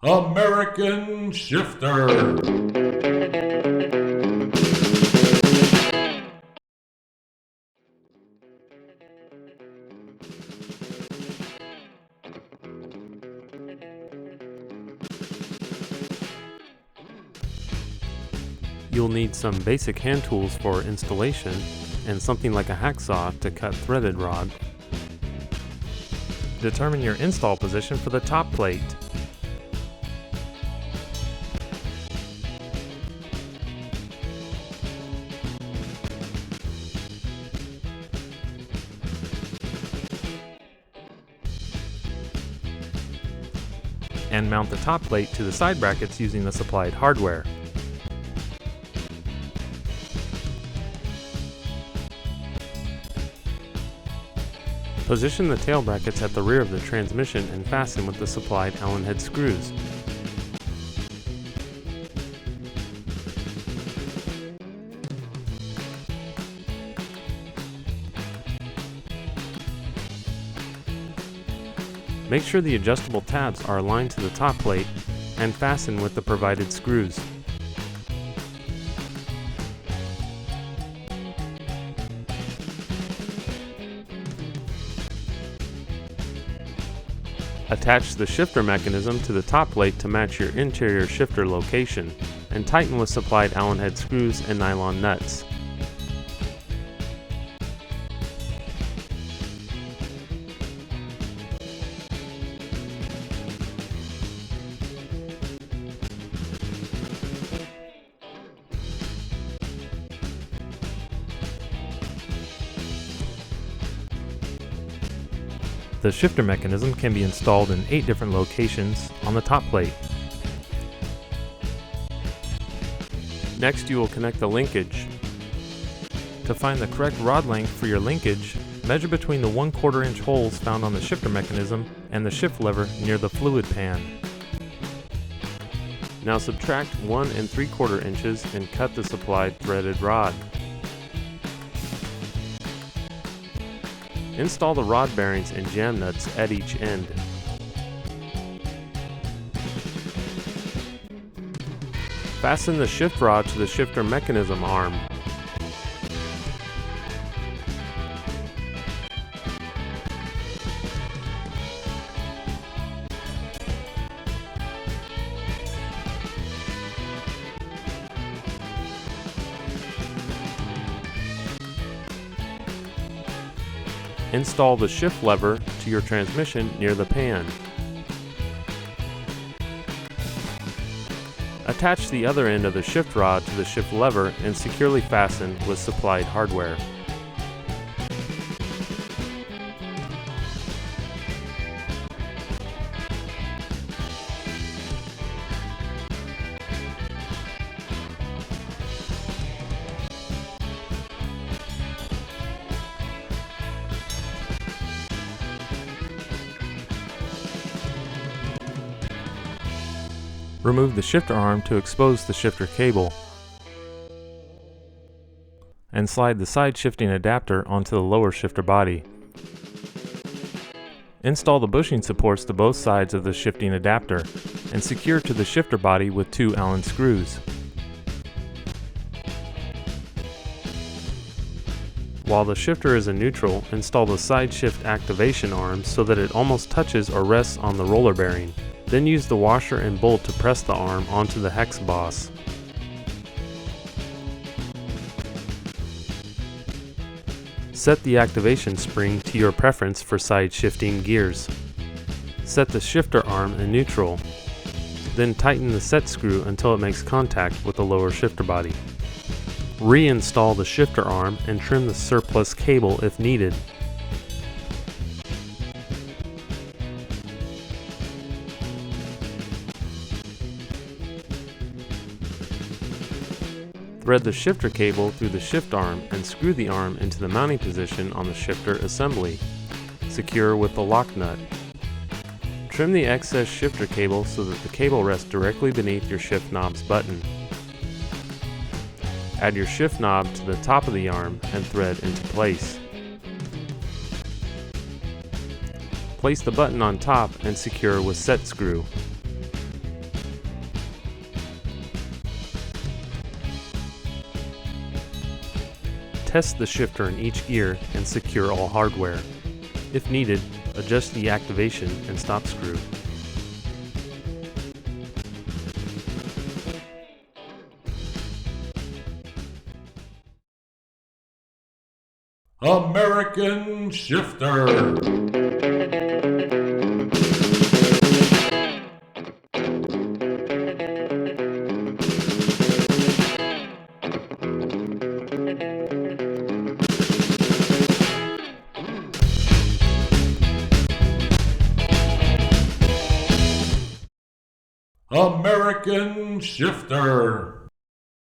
American Shifter. You'll need some basic hand tools for installation and something like a hacksaw to cut threaded rod. Determine your install position for the top plate. And mount the top plate to the side brackets using the supplied hardware. Position the tail brackets at the rear of the transmission and fasten with the supplied Allen head screws. Make sure the adjustable tabs are aligned to the top plate and fasten with the provided screws. Attach the shifter mechanism to the top plate to match your interior shifter location, and tighten with supplied Allen head screws and nylon nuts. The shifter mechanism can be installed in 8 different locations on the top plate. Next, you will connect the linkage. To find the correct rod length for your linkage, measure between the 1/4 inch holes found on the shifter mechanism and the shift lever near the fluid pan. Now subtract 1 3/4 inches and cut the supplied threaded rod. Install the rod bearings and jam nuts at each end. Fasten the shift rod to the shifter mechanism arm. Install the shift lever to your transmission near the pan. Attach the other end of the shift rod to the shift lever and securely fasten with supplied hardware. Remove the shifter arm to expose the shifter cable, and slide the side shifting adapter onto the lower shifter body. Install the bushing supports to both sides of the shifting adapter, and secure to the shifter body with 2 Allen screws. While the shifter is in neutral, install the side shift activation arm so that it almost touches or rests on the roller bearing. Then use the washer and bolt to press the arm onto the hex boss. Set the activation spring to your preference for side shifting gears. Set the shifter arm in neutral. Then tighten the set screw until it makes contact with the lower shifter body. Reinstall the shifter arm and trim the surplus cable if needed. Thread the shifter cable through the shift arm and screw the arm into the mounting position on the shifter assembly. Secure with the lock nut. Trim the excess shifter cable so that the cable rests directly beneath your shift knob's button. Add your shift knob to the top of the arm and thread into place. Place the button on top and secure with set screw. Test the shifter in each gear and secure all hardware. If needed, adjust the activation and stop screw. American Shifter. American Shifter.